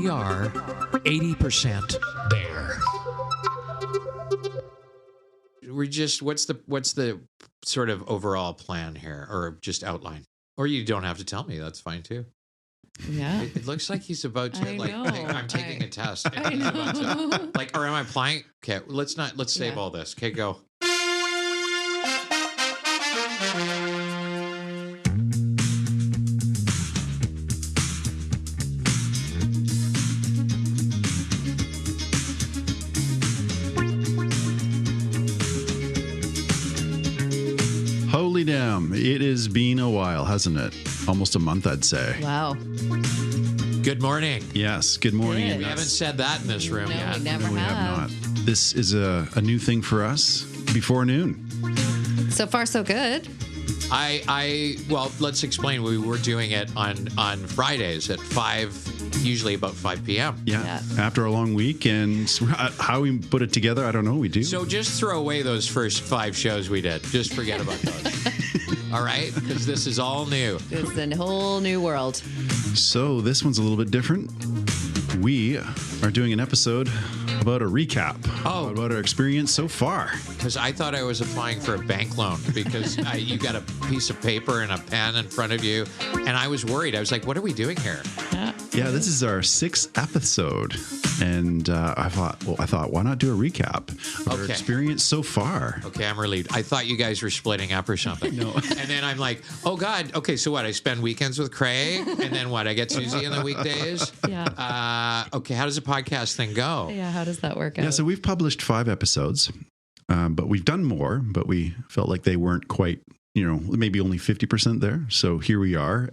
we are 80% there. We're just, what's the sort of overall plan here, or just outline? Or you don't have to tell me. That's fine too. Yeah. It looks like he's about to I like know. I'm taking a test. And I he's about know. to, like, or am I applying? Okay, let's save all this. Okay, go. Holy damn, it has been a while, hasn't it? Almost a month, I'd say. Wow. Good morning. Yes, good morning. Good. We haven't said that in this room No, yet. we never No, we have have. not. This is a new thing for us before noon. So far, so good. Well, let's explain. We were doing it on Fridays at 5, usually about 5 p.m. Yeah. After a long week, and how we put it together, I don't know. We do. So just throw away those first 5 shows we did. Just forget about those. All right? Because this is all new. It's a whole new world. So this one's a little bit different. We are doing an episode about a recap about our experience so far. Because I thought I was applying for a bank loan because you got a piece of paper and a pen in front of you. And I was worried. I was like, what are we doing here? Yeah, this is our 6th episode. And I thought, why not do a recap of our experience so far? Okay, I'm relieved. I thought you guys were splitting up or something. No. And then I'm like, oh, God. Okay, so what? I spend weekends with Craig? And then what? I get Susie in the weekdays? Yeah. Okay, how does the podcast thing go? Yeah. How does that work out? Yeah, so we've published 5 episodes, but we've done more, but we felt like they weren't quite, maybe only 50% there. So here we are.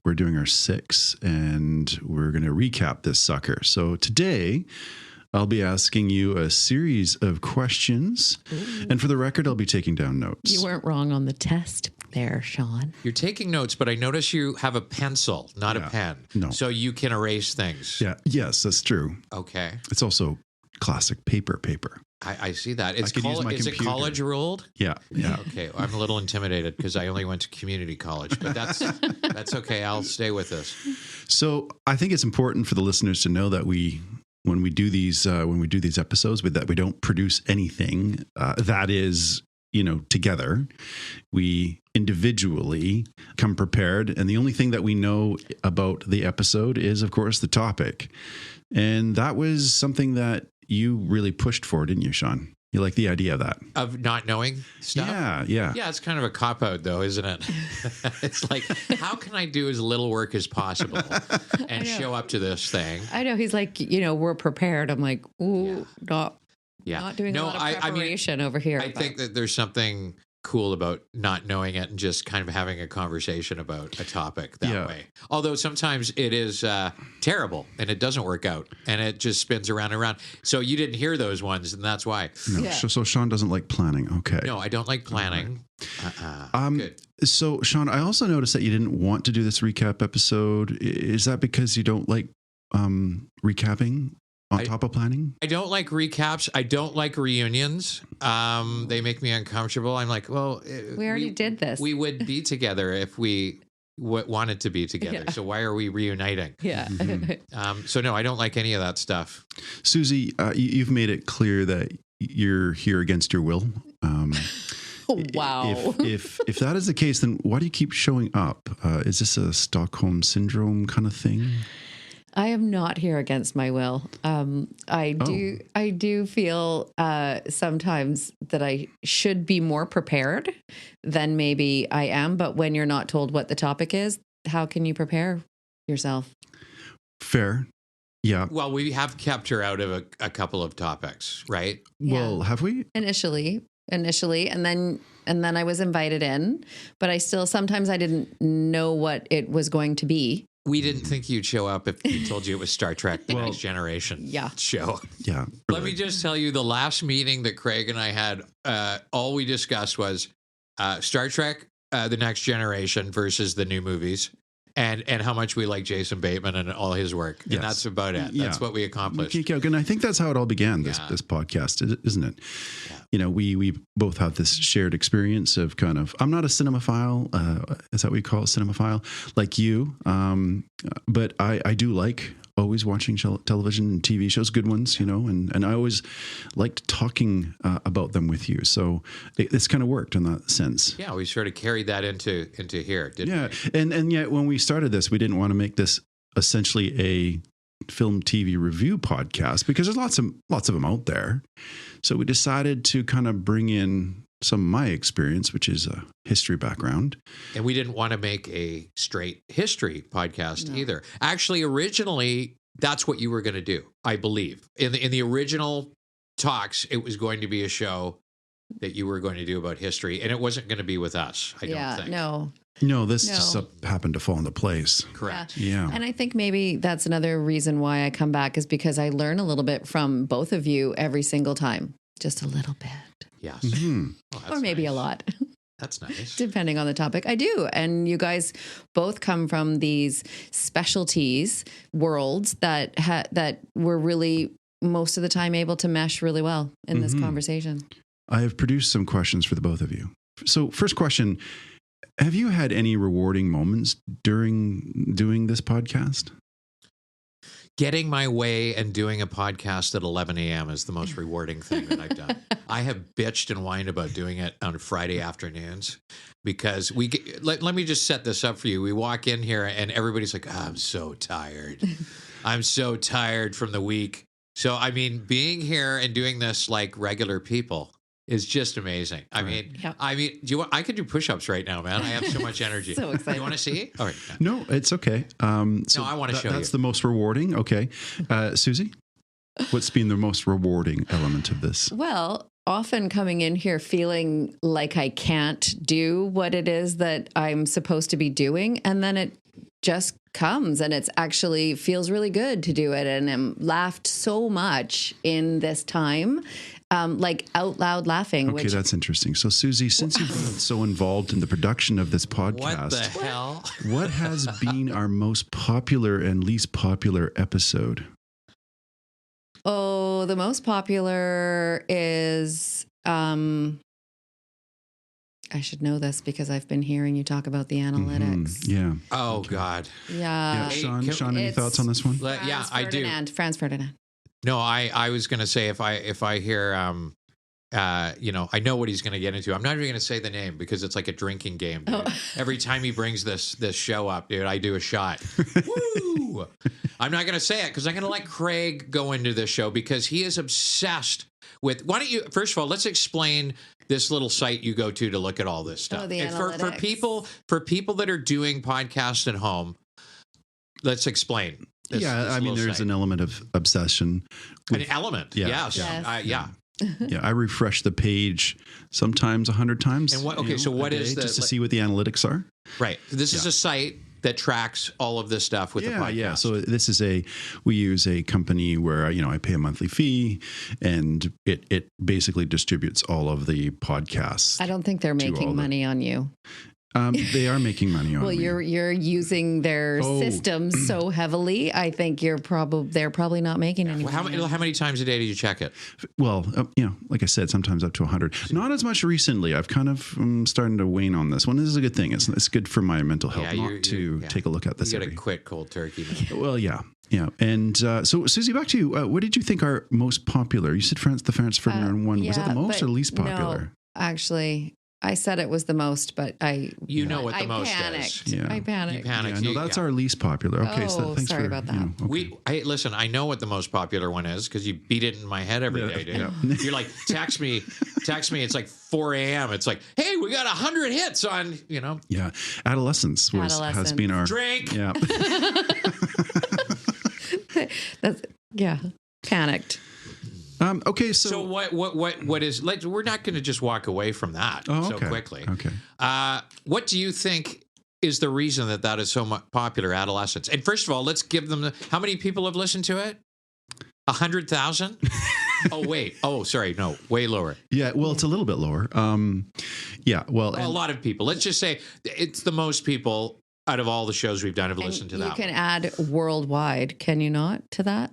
We're doing our 6, and we're going to recap this sucker. So today, I'll be asking you a series of questions. Ooh. And for the record, I'll be taking down notes. You weren't wrong on the test there, Shawn. You're taking notes, but I notice you have a pencil, not a pen. No. So you can erase things. Yeah. Yes, that's true. Okay. It's also classic paper. I see that. Is it college ruled? Yeah. Okay. I'm a little intimidated because I only went to community college, but that's okay. I'll stay with this. So I think it's important for the listeners to know that when we do these episodes, that we don't produce anything that is, together. We individually come prepared, and the only thing that we know about the episode is, of course, the topic. And that was something that you really pushed for, didn't you, Shawn? You like the idea of that? Of not knowing stuff? Yeah. Yeah, it's kind of a cop-out, though, isn't it? It's like, how can I do as little work as possible and show up to this thing? I know. He's like, we're prepared. I'm like, ooh, not doing a lot of preparation over here. I think that there's something cool about not knowing it and just kind of having a conversation about a topic that way. Although sometimes it is terrible and it doesn't work out and it just spins around and around. So you didn't hear those ones, and that's why. No, yeah. So Shawn doesn't like planning. Okay. No, I don't like planning. Good. So Shawn, I also noticed that you didn't want to do this recap episode. Is that because you don't like recapping? On top of planning? I don't like recaps. I don't like reunions. They make me uncomfortable. I'm like, well, we already did this. We would be together if we wanted to be together. Yeah. So why are we reuniting? Yeah. Mm-hmm. So no, I don't like any of that stuff. Susie, you've made it clear that you're here against your will. Wow. If that is the case, then why do you keep showing up? Is this a Stockholm syndrome kind of thing? I am not here against my will. I do feel sometimes that I should be more prepared than maybe I am. But when you're not told what the topic is, how can you prepare yourself? Fair. Yeah. Well, we have kept her out of a couple of topics, right? Yeah. Well, have we? Initially, and then I was invited in, but I didn't know what it was going to be. We didn't think you'd show up if we told you it was Star Trek, the Next Generation show. Yeah. Really. Let me just tell you, the last meeting that Craig and I had, all we discussed was Star Trek, the Next Generation versus the new movies, and how much we like Jason Bateman and all his work. And that's about it. That's what we accomplished. And I think that's how it all began, this podcast, isn't it? Yeah. We both have this shared experience of kind of, I'm not a cinemaphile, is that what we call it, cinemaphile, like you, but I do like always watching television and TV shows, good ones, you know, and I always liked talking about them with you. So it's kind of worked in that sense. Yeah, we sort of carried that into here, didn't we? And yet when we started this, we didn't want to make this essentially a film TV review podcast because there's lots of them out there. So we decided to kind of bring in some of my experience, which is a history background. And we didn't want to make a straight history podcast either. Actually, originally, that's what you were going to do, I believe. In the original talks, it was going to be a show that you were going to do about history, and it wasn't going to be with us, I don't think. No, this just happened to fall into place. Correct. Yeah. And I think maybe that's another reason why I come back is because I learn a little bit from both of you every single time. Just a little bit. Yes. Mm-hmm. Oh, or maybe nice. a lot. That's nice. Depending on the topic. I do. And you guys both come from these specialties, worlds that were really most of the time able to mesh really well in this conversation. I have produced some questions for the both of you. So first question, have you had any rewarding moments during doing this podcast? Getting my way and doing a podcast at 11 a.m. is the most rewarding thing that I've done. I have bitched and whined about doing it on Friday afternoons because let me just set this up for you. We walk in here and everybody's like, oh, I'm so tired. I'm so tired from the week. So, I mean, being here and doing this like regular people is just amazing. I mean, do you want? I could do push-ups right now, man. I have so much energy. So excited. You want to see? All right. No, it's okay. So I want to show you. That's the most rewarding. Okay. Susie, what's been the most rewarding element of this? Well, often coming in here feeling like I can't do what it is that I'm supposed to be doing. And then it just comes and it's actually feels really good to do it. And I'm laughed so much in this time. Like out loud laughing. Okay, that's interesting. So, Susie, since you've been so involved in the production of this podcast, What the hell? what has been our most popular and least popular episode? Oh, the most popular is, I should know this because I've been hearing you talk about the analytics. Yeah. Oh, God. Yeah. Shawn, any thoughts on this one? Yeah, I do. Franz Ferdinand. No, I was going to say if I hear, I know what he's going to get into. I'm not even going to say the name because it's like a drinking game. Dude. Every time he brings this show up, dude, I do a shot. Woo! I'm not going to say it because I'm going to let Craig go into this show because he is obsessed with. Why don't you? First of all, let's explain this little site you go to look at all this stuff. Oh, the And analytics. for people that are doing podcasts at home, let's explain. This I mean, there's an element of obsession. An element, Yeah. yes. Yes. Yeah, I refresh the page sometimes 100 times. And what? Okay, so what is just to see what the analytics are? Right. This is a site that tracks all of this stuff with the podcast. Yeah. So this is we use a company where, I pay a monthly fee and it basically distributes all of the podcasts. I don't think they're making money on you. They are making money on me. Well, you're using their systems so heavily. I think they're probably not making any money. How many times a day do you check it? Well, like I said, sometimes up to 100. Not as much recently. I've kind of starting to wane on this one. This is a good thing. It's good for my mental health to take a look at this. You got to quit cold turkey. Well, yeah. Yeah. And so, Susie, back to you. What did you think are most popular? You said the Franz Ferdinand one. Was that the most or least popular? No, actually, I said it was the most, but You know what the most panicked. is. Yeah. I panicked. You panicked. Yeah, that's our least popular. Okay, so thanks sorry for about that. Okay. Listen, I know what the most popular one is because you beat it in my head every day, dude. Yeah. You're like, text me. It's like 4 a.m. It's like, hey, we got 100 hits on, Yeah. Adolescence has been our drink. Yeah. Panicked. Okay, So what is? We're not going to just walk away from that so quickly. Okay. What do you think is the reason that is so popular? Adolescents. And first of all, let's give them how many people have listened to it? 100,000. Oh wait. Oh, sorry. No, way lower. Yeah. Well, it's a little bit lower. Well, a lot of people. Let's just say it's the most people out of all the shows we've done have listened to that. You can add worldwide, can you not, to that?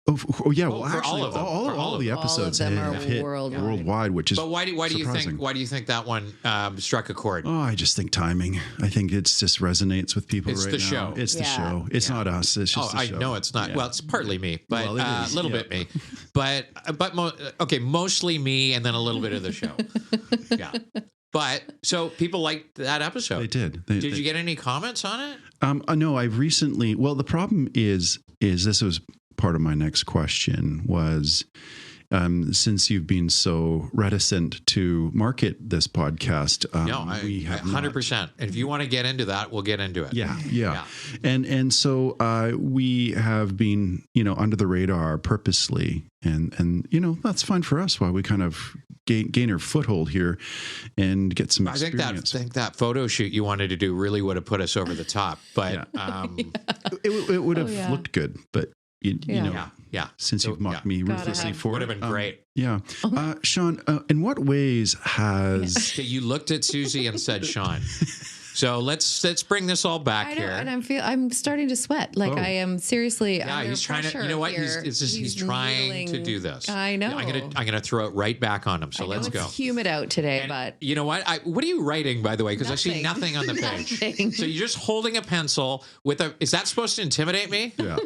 Yeah. Oh, Well, for actually, all of them. all For all the of them. episodes All of them have are hit worldwide. worldwide, which is. But why do you surprising. think that one struck a chord? Oh, I just think timing. I think it's just resonates with people It's right the now. show. It's the Yeah. show. It's not us. It's just the I show. know it's not. Yeah. Well, it's partly me, but Well, it a is, little yeah. bit me. But mostly me, and then a little bit of the show. Yeah. But so people liked that episode. They did. Did you get any comments on it? No, I've recently. Well, the problem is this was part of my next question was. Since you've been so reticent to market this podcast, we have 100%. And if you want to get into that, we'll get into it. Yeah. And so we have been, under the radar purposely, and that's fine for us while we kind of gain our foothold here and get some experience. I think that photo shoot you wanted to do really would have put us over the top, but it would have looked good, but. You know, since you've mocked me ruthlessly for it. Would have been great. Shawn, in what ways has... Okay, you looked at Susie and said, Shawn. So let's bring this all back here. And I'm starting to sweat. Like I am seriously. Yeah, he's trying to. You know what? He's trying to do this. I know. I'm gonna throw it right back on him. So let's go. It's humid out today, and but you know what? What are you writing, by the way? Because I see nothing on the page. So you're just holding a pencil with a. Is that supposed to intimidate me? Yeah.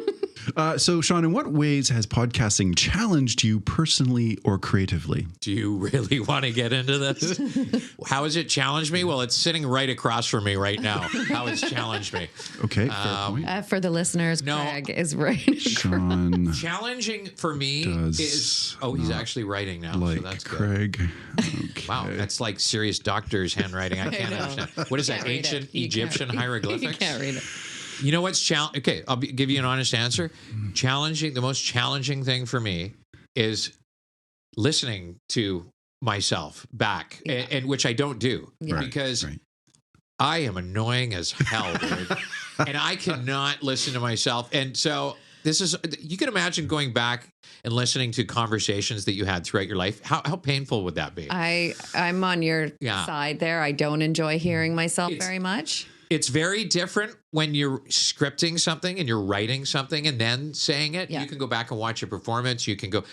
So, Shawn, in what ways has podcasting challenged you personally or creatively? Do you really want to get into this? How has it challenged me? Well, it's sitting right across from me right now. How it's challenged me. Okay, fair point. For the listeners, Craig is right. Shawn challenging for me is... Oh, he's actually writing now. Like so that's Craig. Good. Okay. Wow, that's like serious doctor's handwriting. I can't understand. What is that? Ancient Egyptian hieroglyphics? You can't read it. You know what's challenging? Okay, I'll give you an honest answer. The most challenging thing for me is listening to myself back, and which I don't do because I am annoying as hell, dude. And I cannot listen to myself. And so you can imagine going back and listening to conversations that you had throughout your life. How painful would that be? I'm on your side there. I don't enjoy hearing myself very much. It's very different when you're scripting something and you're writing something and then saying it. You can go back and watch a performance.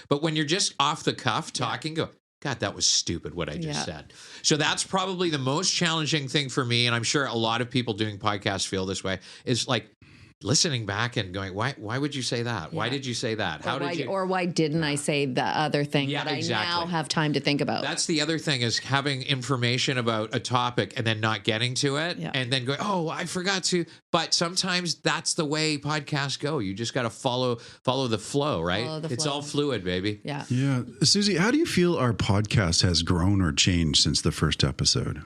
But when you're just off the cuff talking, go, God, that was stupid what I just said. So that's probably the most challenging thing for me. And I'm sure a lot of people doing podcasts feel this way, is like listening back and going, why would you say that? Why did you say that? Why didn't I say the other thing that I now have time to think about? That's the other thing, is having information about a topic and then not getting to it and then going, oh, I forgot to. But sometimes that's the way podcasts go. You just got to follow the flow, right? It's all fluid, baby. Yeah. Susie, how do you feel our podcast has grown or changed since the first episode?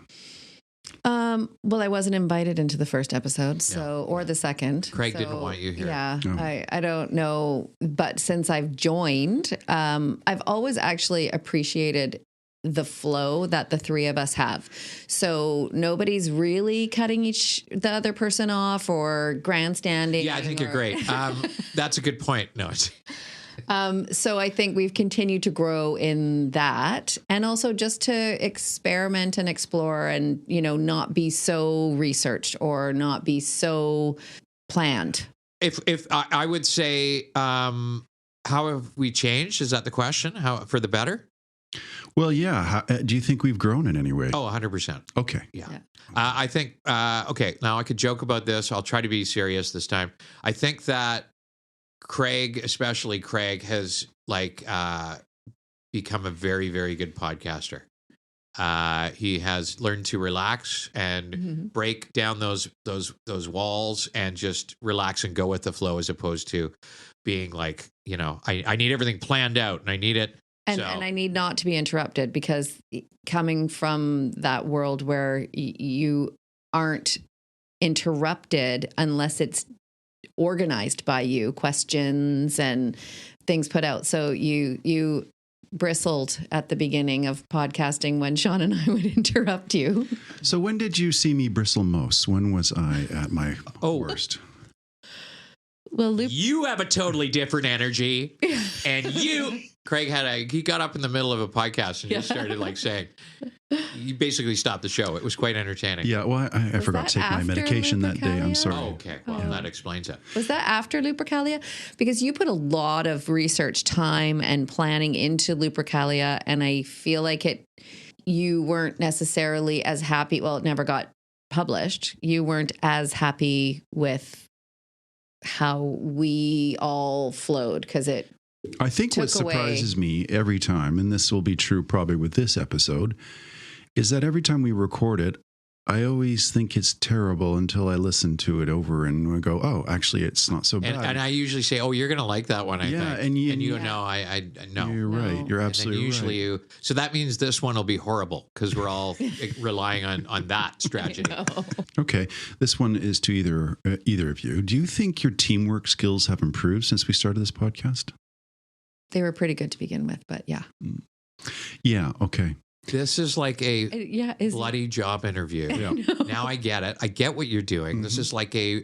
Well, I wasn't invited into the first episode, or the second. Craig didn't want you here. Yeah, I don't know. But since I've joined, I've always actually appreciated the flow that the three of us have. So nobody's really cutting the other person off or grandstanding. Yeah, I think you're great. That's a good point. No, so I think we've continued to grow in that, and also just to experiment and explore and, not be so researched or not be so planned. If I would say, how have we changed? Is that the question? How for the better? Well, yeah. Do you think we've grown in any way? Oh, 100%. Okay. Yeah. I think, okay, now I could joke about this. I'll try to be serious this time. I think that especially Craig, has become a very, very good podcaster. He has learned to relax and break down those walls and just relax and go with the flow, as opposed to being like, I need everything planned out and I need it. And I need not to be interrupted, because coming from that world where you aren't interrupted unless it's organized by you, questions and things put out. So you bristled at the beginning of podcasting when Shawn and I would interrupt you. So when did you see me bristle most? When was I at my worst? Well, you have a totally different energy, and Craig he got up in the middle of a podcast and just started saying, you basically stopped the show. It was quite entertaining. Yeah, well, I forgot to take my medication that day. I'm Lupercalia? sorry. Oh, okay. Well, that explains it. Was that after Lupercalia? Because you put a lot of research time and planning into Lupercalia, and I feel like you weren't necessarily as happy. Well, it never got published. You weren't as happy with how we all flowed because it I think what took away- surprises me every time, and this will be true probably with this episode, is that every time we record it, I always think it's terrible until I listen to it over and I go, oh, actually, it's not so bad. And I usually say, "Oh, you're going to like that one." I think, and you know, I know. You're right. You're absolutely usually right. So that means this one will be horrible because we're all relying on that strategy. Okay, this one is to either of you. Do you think your teamwork skills have improved since we started this podcast? They were pretty good to begin with, but yeah. Yeah. Okay. This is like a bloody job interview. Now I get it. I get what you're doing. Mm-hmm. This is like a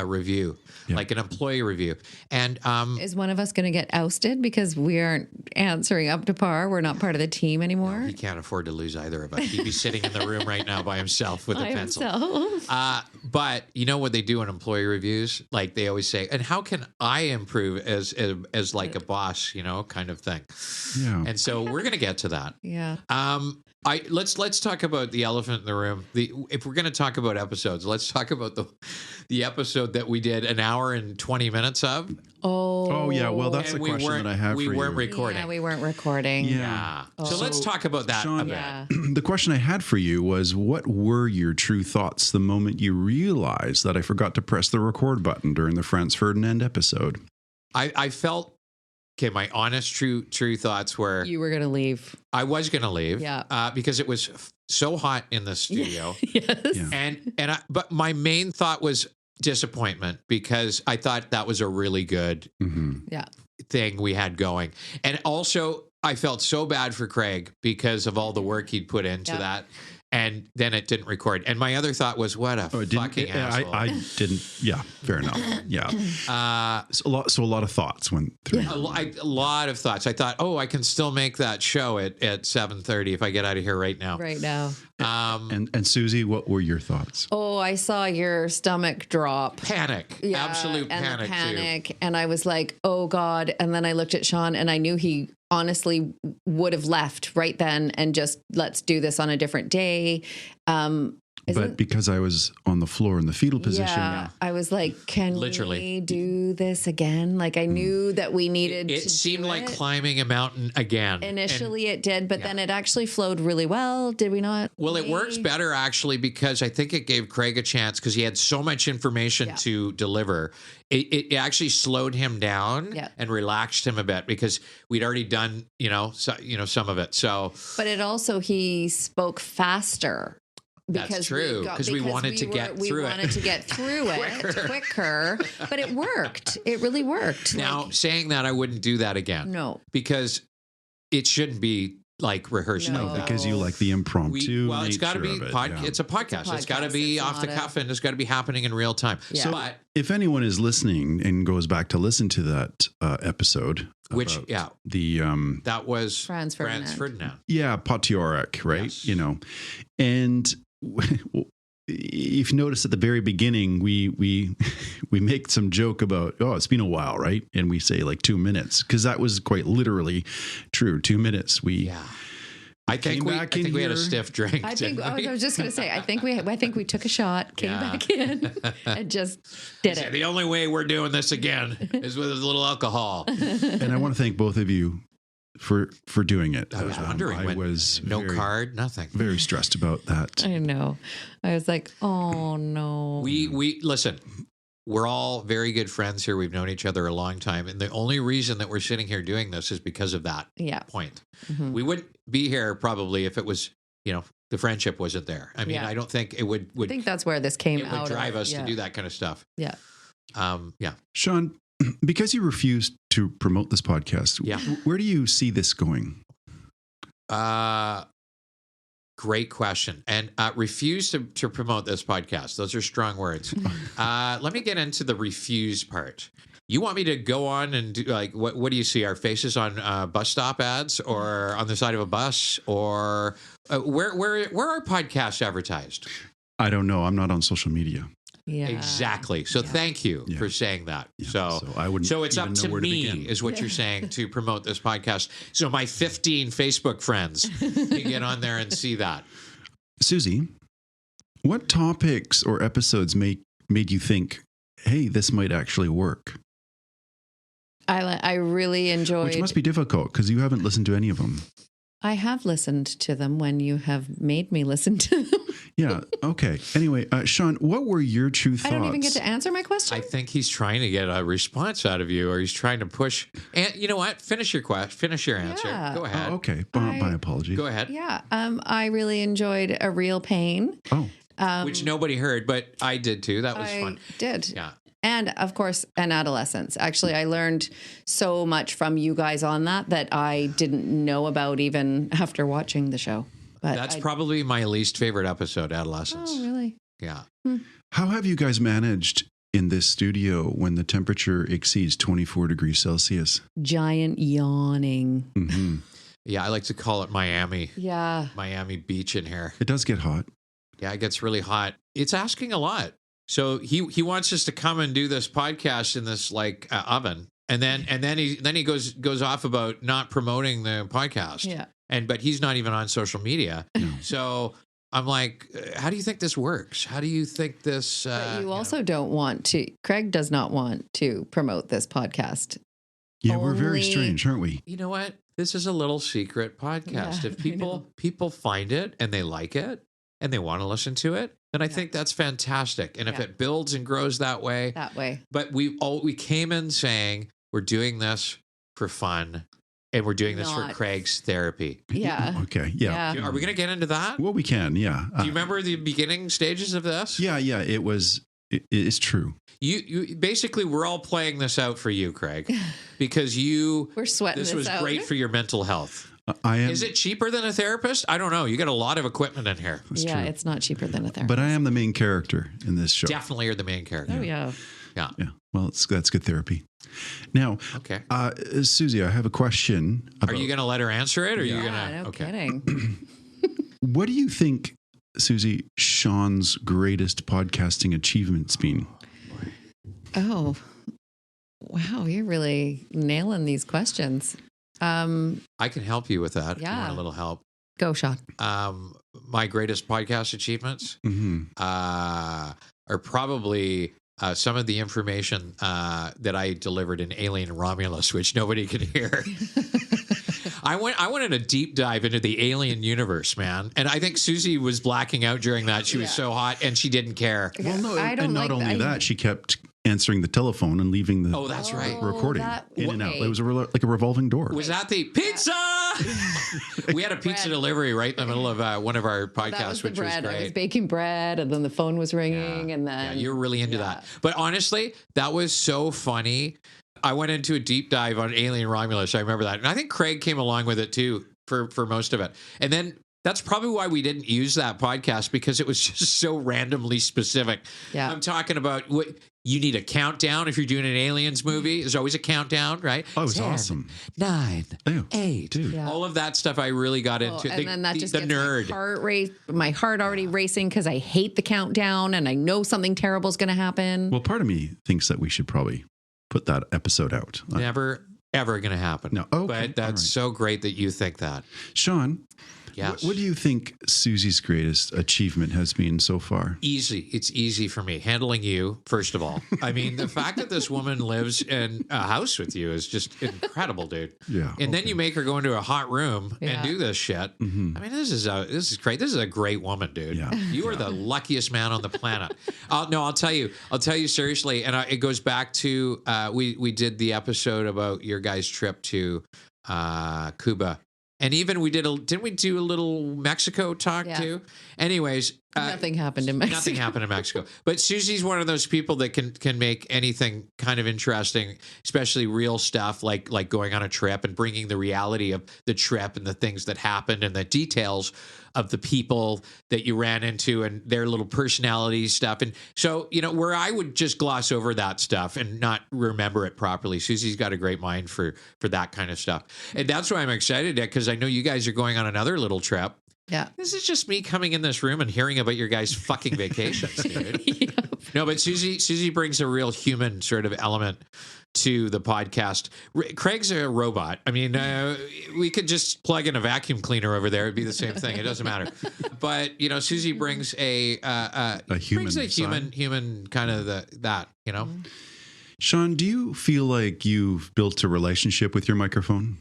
review, like an employee review. And is one of us going to get ousted because we aren't answering up to par? We're not part of the team anymore. No, he can't afford to lose either of us. He'd be sitting in the room right now by himself with a pencil. But you know what they do in employee reviews? Like they always say, and how can I improve as like a boss, kind of thing. Yeah. And so we're going to get to that. Yeah. Let's talk about the elephant in the room. If we're going to talk about episodes, let's talk about the episode that we did an hour and 20 minutes of. Oh yeah. Well, that's the question that I have for you. We weren't recording. Yeah, we weren't recording. Yeah. So let's talk about that Shawn, a bit. Yeah. The question I had for you was, what were your true thoughts the moment you realized that I forgot to press the record button during the Franz Ferdinand episode? I felt. Okay, my honest, true thoughts were You were going to leave. I was going to leave, Yeah. because it was so hot in the studio, Yes. Yeah. but my main thought was disappointment because I thought that was a really good Yeah. thing we had going, and also I felt so bad for Craig because of all the work he'd put into that. And then it didn't record. And my other thought was, what a fucking asshole. I didn't. Yeah, fair enough. Yeah. So a lot of thoughts went through. A lot of thoughts. I thought, I can still make that show at 7:30 if I get out of here right now. Right now. And Susie, what were your thoughts? Oh, I saw your stomach drop. Panic. Yeah, Absolute and panic. the panic. And I was like, oh God. And then I looked at Shawn and I knew he honestly would have left right then and just let's do this on a different day. But because I was on the floor in the fetal position. I was like, can we do this again? Like I knew that we needed it to seemed do like it. climbing a mountain again. Initially it did, but then it actually flowed really well. Did we not? Well, it works better actually because I think it gave Craig a chance because he had so much information to deliver. It actually slowed him down and relaxed him a bit because we'd already done, some of it. So, but it also, he spoke faster. That's true because we wanted to get through it. We wanted to get through it quicker, but it worked. It really worked. Now, saying that, I wouldn't do that again. No, because it shouldn't be like rehearsed. No, because you like the impromptu. It's got to be it's a podcast. It's got to be off the cuff and it's got to be happening in real time. Yeah. So, but if anyone is listening and goes back to listen to that episode, that was Franz Ferdinand. Yeah, Potiorek, right? Yes. And if you notice at the very beginning, we make some joke about, it's been a while, right? And we say like 2 minutes because that was quite literally true. 2 minutes. I think we had a stiff drink. I was just going to say, I think we took a shot, came back in, and just did it. The only way we're doing this again is with a little alcohol. And I want to thank both of you for doing it. I was wondering. I was card, nothing. Very stressed about that. I know. I was like, oh no. We listen. We're all very good friends here. We've known each other a long time, and the only reason that we're sitting here doing this is because of that point. Mm-hmm. We wouldn't be here probably if it was, the friendship wasn't there. I mean, I don't think it would. I think that's where this came out. It would drive us to do that kind of stuff. Yeah. Shawn, because you refused to promote this podcast, where do you see this going? Great question. And refuse to promote this podcast. Those are strong words. Let me get into the refuse part. You want me to go on and do, like, what do you see? Our faces on bus stop ads or on the side of a bus? Or where are podcasts advertised? I don't know. I'm not on social media. Yeah. Exactly. So thank you for saying that. Yeah. So I wouldn't. So it's even up know to where me, begin. is what you're saying, to promote this podcast. So my 15 Facebook friends can get on there and see that. Susie, what topics or episodes made you think, hey, this might actually work? I really enjoyed. Which must be difficult because you haven't listened to any of them. I have listened to them when you have made me listen to them. Yeah. Okay. Anyway, Shawn, what were your true thoughts? I don't even get to answer my question. I think he's trying to get a response out of you, or he's trying to push. And you know what? Finish your answer. Yeah. Go ahead. Oh, okay. My apologies. Go ahead. Yeah. I really enjoyed A Real Pain. Oh, Which nobody heard, but I did too. That was I fun. did. Yeah. And of course, An Adolescence. Actually, I learned so much from you guys on that I didn't know about even after watching the show. But That's probably my least favorite episode, Adolescence. Oh, really? Yeah. how have you guys managed in this studio when the temperature exceeds 24 degrees Celsius? Giant yawning. Mm-hmm. Yeah, I like to call it Miami. Yeah. Miami Beach in here. It does get hot. Yeah, it gets really hot. It's asking a lot. So he wants us to come and do this podcast in this like oven, and then he goes off about not promoting the podcast. Yeah. But he's not even on social media. So I'm like, how do you think this works? How do you think this? But you also don't want to. Craig does not want to promote this podcast. Yeah, we're very Only- strange, aren't we? You know what? This is a little secret podcast. Yeah, If I know. people find it and they like it and they want to listen to it, then I think that's fantastic. And if Yeah. it builds and grows that way, but we came in saying we're doing this for fun and we're doing this for Not- Craig's therapy. Yeah. Okay. Yeah. Yeah. Are we going to get into that? Well, we can. Yeah. Do you remember the beginning stages of this? Yeah. Yeah. It's true. You basically, we're all playing this out for you, Craig, because We're sweating this this was out. great for your mental health. I am. Is it cheaper than a therapist? I don't know. You got a lot of equipment in here. That's Yeah, true. it's not cheaper than a therapist. But I am the main character in this show. Definitely you're the main character. Oh, yeah. Yeah. Yeah. Well, that's good therapy. Now, Okay. Susie, I have a question. Are you going to let her answer it, or are you going to? No kidding. What do you think, Susie, Shawn's greatest podcasting achievements been? Oh, wow. You're really nailing these questions. I can help you with that. If you Yeah. want a little help. Go, Shawn. My greatest podcast achievements Mm-hmm. are probably some of the information that I delivered in Alien Romulus, which nobody could hear. I went on a deep dive into the alien universe, man. And I think Susie was blacking out during that. She was so hot and she didn't care. Well, no, I don't and not like only that. that, she kept answering the telephone and leaving the Oh, that's right. recording that in and out. way. It was like a revolving door. Was that the pizza? We had a pizza Bread. delivery right in the middle of one of our podcasts, That was the which bread. was I was great. baking bread, and then the phone was ringing, and then Yeah, you were really into that. But honestly, that was so funny. I went into a deep dive on Alien Romulus. I remember that. And I think Craig came along with it too for most of it. And then that's probably why we didn't use that podcast, because it was just so randomly specific. Yeah. I'm talking about what you need a countdown if you're doing an Aliens movie. There's always a countdown, right? Oh, it was 10, awesome. 9, Ew, 8. dude. Yeah. All of that stuff I really got Oh, into. and then that just the gets nerd. my heart already racing because I hate the countdown, and I know something terrible is going to happen. Well, part of me thinks that we should probably put that episode out. Never, ever going to happen. No. Okay. But that's All right. so great that you think that. Shawn, Yes. what do you think Susie's greatest achievement has been so far? Easy. It's easy for me. Handling you, first of all. I mean, the fact that this woman lives in a house with you is just incredible, dude. Yeah. And then you make her go into a hot room Yeah. and do this shit. Mhm. I mean, this is great. This is a great woman, dude. Yeah. You are the luckiest man on the planet. I'll tell you seriously. And it goes back to we did the episode about your guys' trip to Cuba. And even didn't we do a little Mexico talk Yeah. too? Anyways, Nothing happened in Mexico. Nothing happened in Mexico. But Susie's one of those people that can make anything kind of interesting, especially real stuff like going on a trip and bringing the reality of the trip and the things that happened and the details of the people that you ran into and their little personality stuff. And so, where I would just gloss over that stuff and not remember it properly, Susie's got a great mind for that kind of stuff. And that's why I'm excited, because I know you guys are going on another little trip. Yeah. This is just me coming in this room and hearing about your guys' fucking vacations, dude. Yep. No, but Susie brings a real human sort of element to the podcast. Craig's a robot. I mean, we could just plug in a vacuum cleaner over there. It'd be the same thing. It doesn't matter. But, Susie brings a human kind of that. Shawn, do you feel like you've built a relationship with your microphone?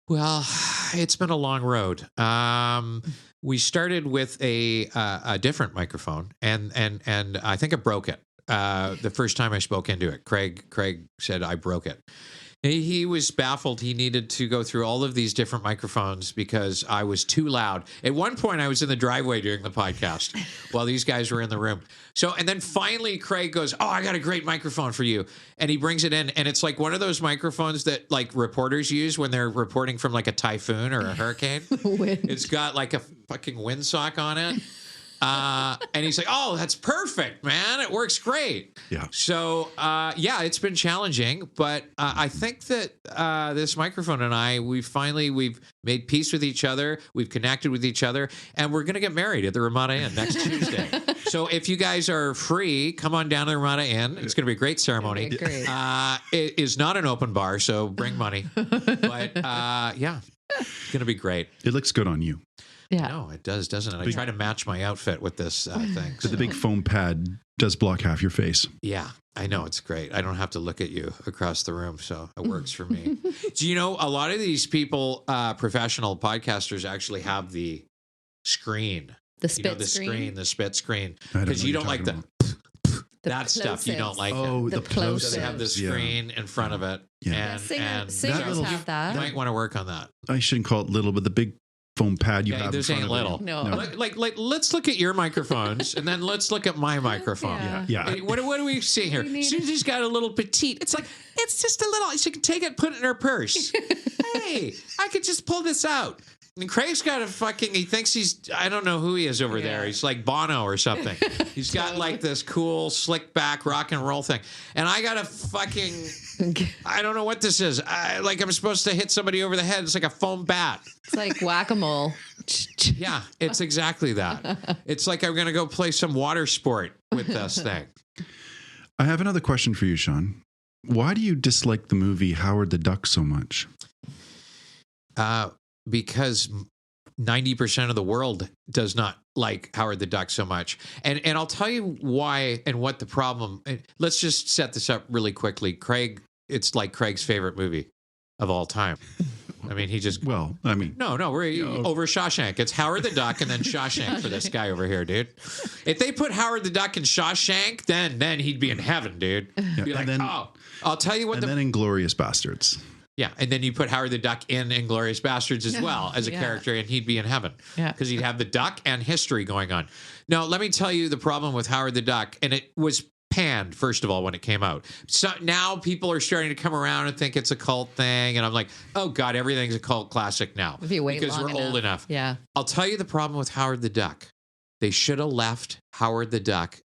Well, it's been a long road. We started with a different microphone, and I think I broke it the first time I spoke into it. Craig said I broke it. He was baffled. He needed to go through all of these different microphones because I was too loud. At one point, I was in the driveway during the podcast while these guys were in the room. And then finally, Craig goes, "Oh, I got a great microphone for you." And he brings it in. And it's like one of those microphones that like reporters use when they're reporting from like a typhoon or a hurricane. It's got like a fucking windsock on it. And he's like, "Oh, that's perfect, man. It works great." Yeah. So, it's been challenging, but I think that this microphone and I, we've made peace with each other. We've connected with each other, and we're going to get married at the Ramada Inn next Tuesday. So if you guys are free, come on down to the Ramada Inn. It's going to be a great ceremony. Great. It is not an open bar, so bring money. But it's going to be great. It looks good on you. Yeah. No, it does, doesn't it? I try to match my outfit with this thing. But the big foam pad does block half your face. Yeah, I know. It's great. I don't have to look at you across the room, so it works for me. Do you know, a lot of these people, professional podcasters, actually have the screen. The spit screen, the spit screen. I don't know Because you what don't you're like talking that stuff. You don't like it. The the plosives. So they have the screen in front of it. Yeah. And Singers so have that. you might want to work on that. I shouldn't call it little, but the big foam pad you have in this front ain't of little. it. No. Like, let's look at your microphones, and then let's look at my microphone. Yeah. Yeah. Hey, what do we see here? Susie's got a little petite. It's like, it's just a little, she can take it, put it in her purse. Hey, I could just pull this out. And Craig's got he thinks I don't know who he is over there. He's like Bono or something. He's got like this cool, slick back rock and roll thing. And I got I don't know what this is. I'm supposed to hit somebody over the head. It's like a foam bat. It's like whack-a-mole. Yeah, it's exactly that. It's like I'm going to go play some water sport with this thing. I have another question for you, Shawn. Why do you dislike the movie Howard the Duck so much? Because 90% of the world does not like Howard the Duck so much. And I'll tell you why and what the problem. Let's just set this up really quickly. It's like Craig's favorite movie of all time. I mean, No, we're over Shawshank. It's Howard the Duck and then Shawshank for this guy over here, dude. If they put Howard the Duck in Shawshank, then he'd be in heaven, dude. Yeah, Be like, I'll tell you what. And then Inglourious Bastards. Yeah, and then you put Howard the Duck in Inglourious Bastards as well as a character, and he'd be in heaven. Yeah. Because he'd have the duck and history going on. Now, let me tell you the problem with Howard the Duck, and it was panned, first of all, when it came out. So now people are starting to come around and think it's a cult thing, and I'm like, oh, God, everything's a cult classic now. If you wait because long we're old enough. Yeah. I'll tell you the problem with Howard the Duck. They should have left Howard the Duck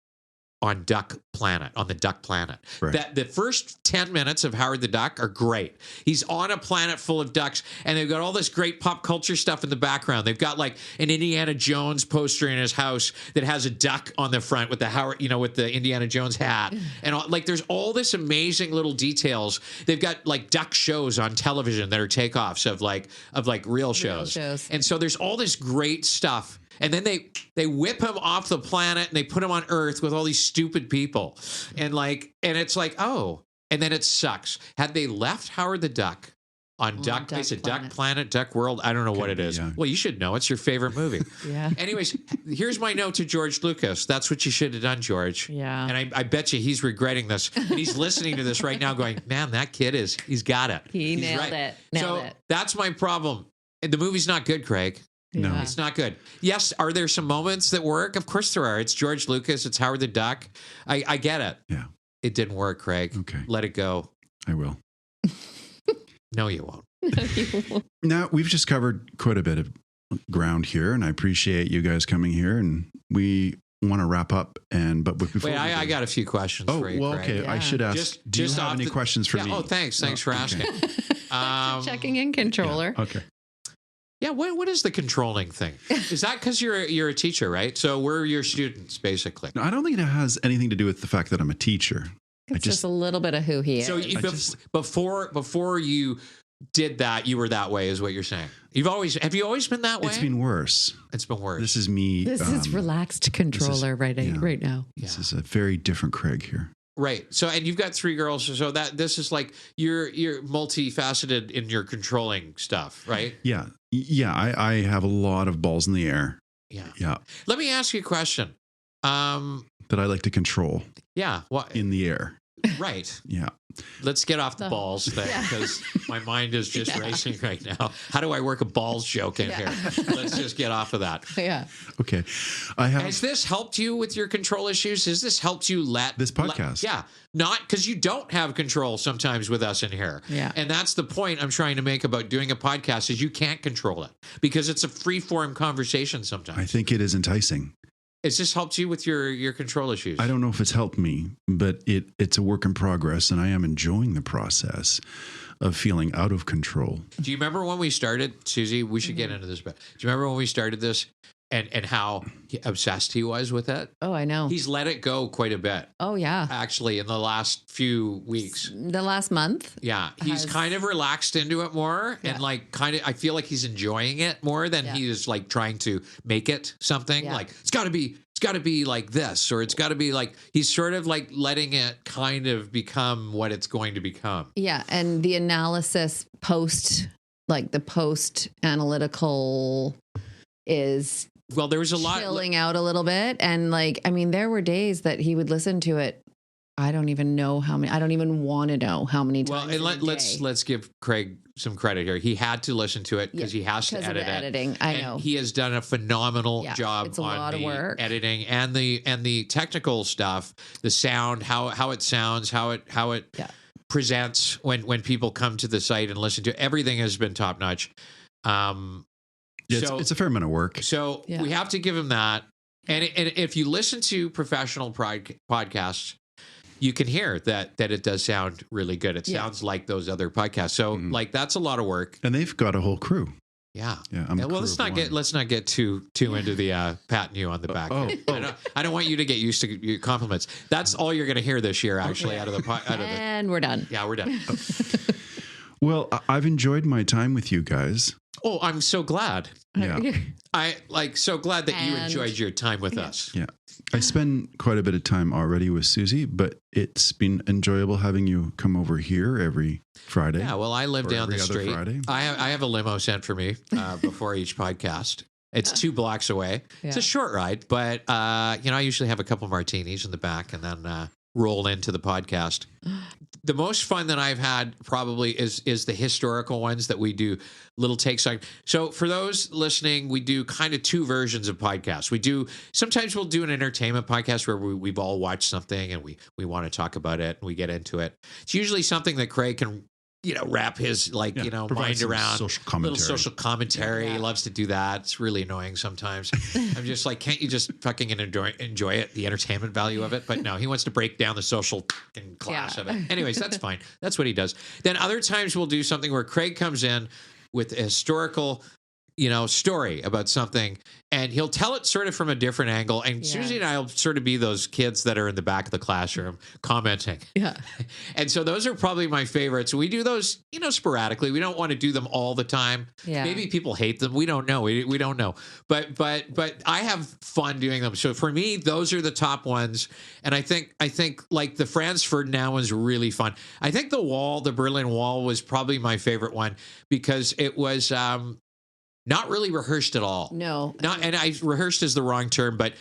on the Duck Planet. Right. The first 10 minutes of Howard the Duck are great. He's on a planet full of ducks, and they've got all this great pop culture stuff in the background. They've got like an Indiana Jones poster in his house that has a duck on the front with the Indiana Jones hat. And there's all this amazing little details. They've got like duck shows on television that are takeoffs of real shows. And so there's all this great stuff. And then they whip him off the planet and they put him on Earth with all these stupid people. And it's like, oh, and then it sucks. Had they left Howard the Duck on Duck Planet, Duck World, I don't know what it is. Yeah. Well, you should know. It's your favorite movie. Yeah. Anyways, here's my note to George Lucas. That's what you should have done, George. Yeah. And I bet you he's regretting this. And he's listening to this right now going, man, that kid he's got it. He nailed it. So that's my problem. And the movie's not good, Craig. No. Yeah. It's not good. Yes, are there some moments that work? Of course there are. It's George Lucas. It's Howard the Duck. I get it. Yeah. It didn't work, Craig. Okay. Let it go. I will. No, you won't. Now, we've just covered quite a bit of ground here, and I appreciate you guys coming here. And we want to wrap up. But before Wait, I got a few questions for you, Craig. okay. Yeah. I should ask. Just- do you just have off any the- questions for Yeah, me? oh, thanks. Thanks for okay. asking. Checking in, controller. Yeah, okay. Yeah, what is the controlling thing? Is that because you're a teacher, right? So we're your students, basically. No, I don't think it has anything to do with the fact that I'm a teacher. It's just a little bit of who he is. So before you did that, you were that way, is what you're saying. Have you always been that way? It's been worse. It's been worse. This is me. This is relaxed controller right now. This is a very different Craig here. Right. So, and you've got 3 girls. So that this is like you're multifaceted in your controlling stuff, right? Yeah. Yeah. I have a lot of balls in the air. Yeah. Yeah. Let me ask you a question. That I like to control Yeah. What? in the air. Right. Yeah. Let's get off the balls thing because my mind is just racing right now. How do I work a balls joke in here? Let's just get off of that. Yeah. Okay. I have Has this helped you with your control issues? Has this helped you this podcast. yeah. Not because you don't have control sometimes with us in here. Yeah. And that's the point I'm trying to make about doing a podcast is you can't control it because it's a free form conversation sometimes. I think it is enticing. Has this helped you with your control issues? I don't know if it's helped me, but it's a work in progress, and I am enjoying the process of feeling out of control. Do you remember when we started, Susie? We should get into this, but do you remember when we started this and how obsessed he was with it? Oh, I know. He's let it go quite a bit, Oh, yeah. actually, in the last few weeks. The last month. Yeah, he's Has- kind of relaxed into it more, and like kind of, I feel like he's enjoying it more than he is like trying to make it something. Yeah. Like it's got to be like this, or it's got to be like he's sort of like letting it kind of become what it's going to become. Yeah. And the analysis the post analytical is Well, there was a lot. chilling out a little bit. And there were days that he would listen to it. I don't even know how many. I don't even want to know how many Well, times. and let's give Craig some credit here. He had to listen to it because he has to because of edit the it. editing. I And know. he has done a phenomenal job it's a on lot of the work. editing and the technical stuff, the sound, how it sounds, how it presents when people come to the site and listen to it. Everything has been top notch. Yeah, So- it's a fair amount of work. So we have to give him that. And if you listen to professional podcasts, you can hear that it does sound really good. It sounds like those other podcasts. So that's a lot of work. And they've got a whole crew. Yeah. Yeah. I'm a Well, crew of one. let's not get too into the patting you on the back. I don't want you to get used to your compliments. That's all you're going to hear this year, actually, out of the. And we're done. Yeah, we're done. Well, I've enjoyed my time with you guys. Oh, I'm so glad. Yeah. I so glad that you And- enjoyed your time with us. Yeah. I spend quite a bit of time already with Susie, but it's been enjoyable having you come over here every Friday. Yeah, well, I live Or down the every other street. Friday. I have a limo sent for me before each podcast. It's 2 blocks away. It's a short ride, but I usually have a couple martinis in the back and then roll into the podcast. The most fun that I've had probably is the historical ones that we do little takes on. So for those listening, we do kind of 2 versions of podcasts. Sometimes we'll do an entertainment podcast where we've all watched something and we want to talk about it and we get into it. It's usually something that Craig can wrap his provide mind some around. social commentary. Little social commentary. Yeah. He loves to do that. It's really annoying sometimes. I'm just like, can't you just fucking enjoy it, the entertainment value of it? But no, he wants to break down the social class of it. Anyways, that's fine. That's what he does. Then other times we'll do something where Craig comes in with a historical story about something, and he'll tell it sort of from a different angle. And Susie and I will sort of be those kids that are in the back of the classroom commenting. Yeah. And so those are probably my favorites. We do those, sporadically. We don't want to do them all the time. Yeah. Maybe people hate them. We don't know. We don't know. But I have fun doing them. So for me, those are the top ones. And I think like the Franz Ferdinand one's really fun. I think the Berlin Wall was probably my favorite one because it was not really rehearsed at all. No. And I rehearsed is the wrong term, but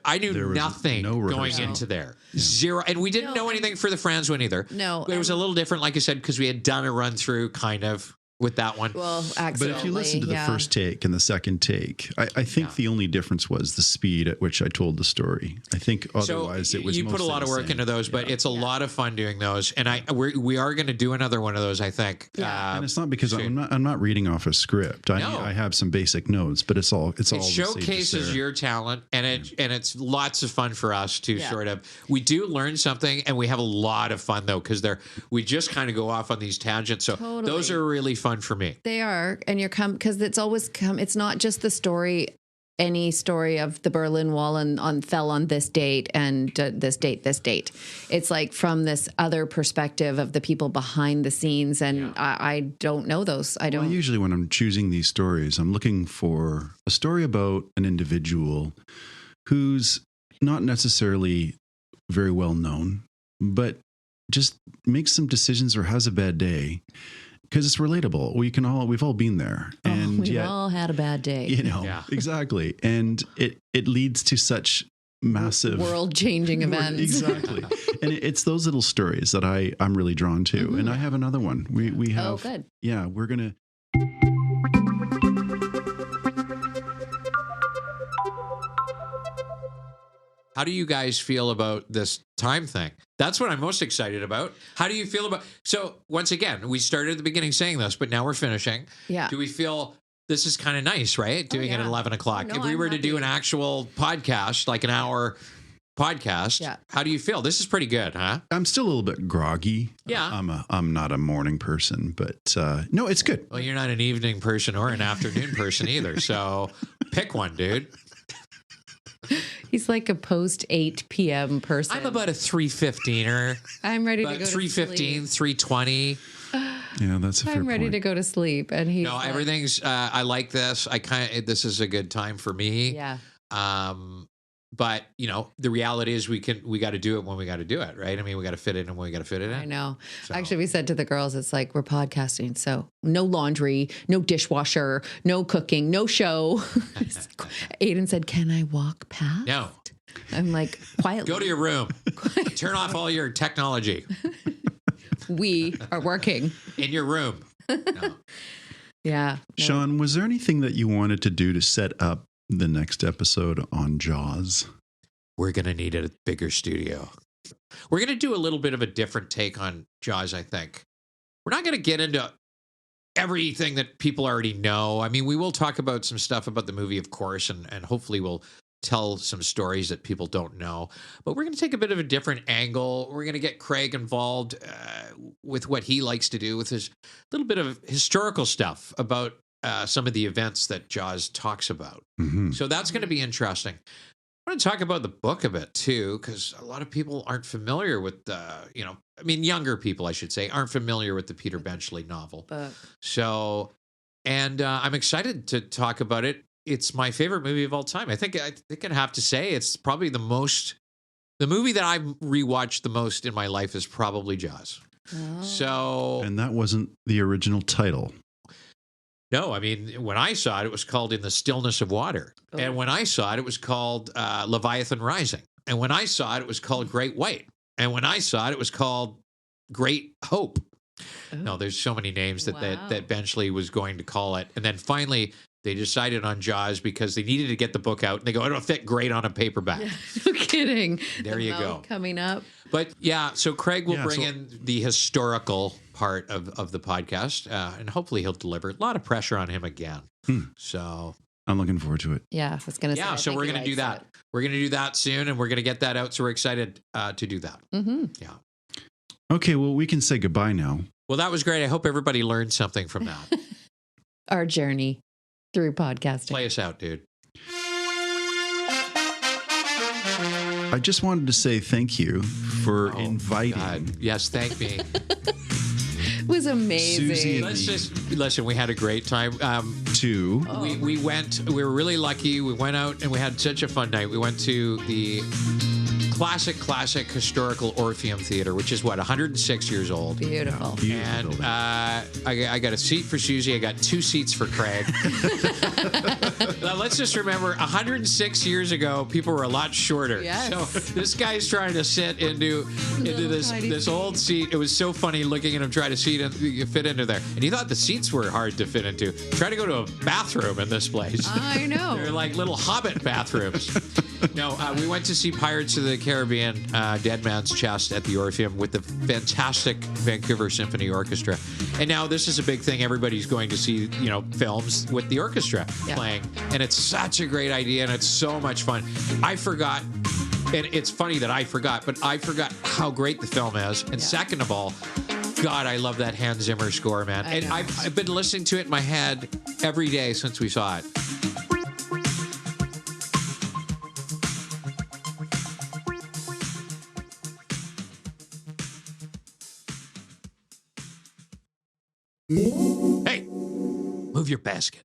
I knew There was nothing no going rehearsal. into there. Zero. And we didn't know anything for the Franz one either. No. But it was a little different, like I said, because we had done a run through kind of with that one. Well, But accidentally. if you listen to the first take and the second take, I think the only difference was the speed at which I told the story. I think otherwise it was you put a mostly lot of the work same. into those, but it's a lot of fun doing those. And we are going to do another one of those, I think. And it's not because soon. I'm not reading off a script. I have some basic notes, but it's all It the same showcases there. your talent, and it's lots of fun for us to sort of. We do learn something, and we have a lot of fun though because we just kind of go off on these tangents. So those are really fun for me. They are, and you're because it's always it's not just the story. Any story of the Berlin Wall and fell on this date and this date. It's like from this other perspective of the people behind the scenes, and I don't know those. I don't. Well, usually when I'm choosing these stories, I'm looking for a story about an individual who's not necessarily very well known, but just makes some decisions or has a bad day. Because it's relatable. We've all been there. And we've all had a bad day. Exactly. And it leads to such massive world-changing events. Exactly. And it's those little stories that I'm really drawn to. Mm-hmm. And I have another one. We have. Oh, good. Yeah, we're going to. How do you guys feel about this time thing? That's what I'm most excited about. How do you feel about? So once again, we started at the beginning saying this, but now we're finishing. Yeah. Do we feel this is kind of nice, right? Doing it at 11 o'clock. No, if we were to do an actual podcast, like an hour podcast, how do you feel? This is pretty good, huh? I'm still a little bit groggy. Yeah. I'm not a morning person, but no, it's good. Well, you're not an evening person or an afternoon person either. So pick one, dude. He's like a post 8 p.m. person. I'm about a 3:15er. I'm ready to go to 3:15, 3:20. Yeah, that's a fair I'm ready point. to go to sleep. And he's everything's, I like this. This is a good time for me. Yeah. But the reality is we got to do it when we got to do it, right? I mean, we got to fit it in when we got to fit it in. I know. So. Actually, we said to the girls, it's like, we're podcasting. So no laundry, no dishwasher, no cooking, no show. Aiden said, can I walk past? No. I'm like, quietly. Go to your room. Turn off all your technology. We are working. In your room. No. Yeah. No. Shawn, was there anything that you wanted to do to set up the next episode on Jaws? We're going to need a bigger studio. We're going to do a little bit of a different take on Jaws, I think. We're not going to get into everything that people already know. I mean, we will talk about some stuff about the movie, of course, and hopefully we'll tell some stories that people don't know. But we're going to take a bit of a different angle. We're going to get Craig involved with what he likes to do with his little bit of historical stuff about some of the events that Jaws talks about. Mm-hmm. So that's going to be interesting. I want to talk about the book a bit too, because a lot of people aren't familiar with younger people, I should say, aren't familiar with the Peter Benchley novel. So, and I'm excited to talk about it. It's my favorite movie of all time. I think I'd have to say it's probably the movie that I've rewatched the most in my life is probably Jaws. Oh. So, and that wasn't the original title. No, I mean, when I saw it, it was called In the Stillness of Water. Oh. And when I saw it, it was called Leviathan Rising. And when I saw it, it was called Great White. And when I saw it, it was called Great Hope. Oh. No, there's so many names that Benchley was going to call it. And then finally, they decided on Jaws because they needed to get the book out. And they go, it'll fit great on a paperback. Yeah, no kidding. There you go. Coming up. But yeah, so Craig will bring in the historical part of the podcast, and hopefully he'll deliver. A lot of pressure on him again. So I'm looking forward to it. Yeah, I was going to say. Yeah, so we're going to do that. We're going to do that soon, and we're going to get that out. So we're excited to do that. Mm-hmm. Yeah. Okay, well, we can say goodbye now. Well, that was great. I hope everybody learned something from that. Our journey through podcasting. Play us out, dude. I just wanted to say thank you for inviting. God. Yes, thank me. It was amazing. Susie, Let's just listen. We had a great time. We went. We were really lucky. We went out and we had such a fun night. We went to the classic historical Orpheum Theater, which is what, 106 years old. Beautiful. And I got a seat for Susie. I got 2 seats for Craig. Now, let's just remember, 106 years ago, people were a lot shorter. Yes. So this guy's trying to sit into this old seat. It was so funny looking at him try to fit into there. And he thought the seats were hard to fit into. Try to go to a bathroom in this place. I know. They're like little hobbit bathrooms. No, we went to see Pirates of the Caribbean, Dead Man's Chest at the Orpheum with the fantastic Vancouver Symphony Orchestra. And now this is a big thing. Everybody's going to see, films with the orchestra playing. And it's such a great idea, and it's so much fun. I forgot, and it's funny that I forgot, but I forgot how great the film is. And second of all, God, I love that Hans Zimmer score, man. And I've been listening to it in my head every day since we saw it. Hey, move your basket.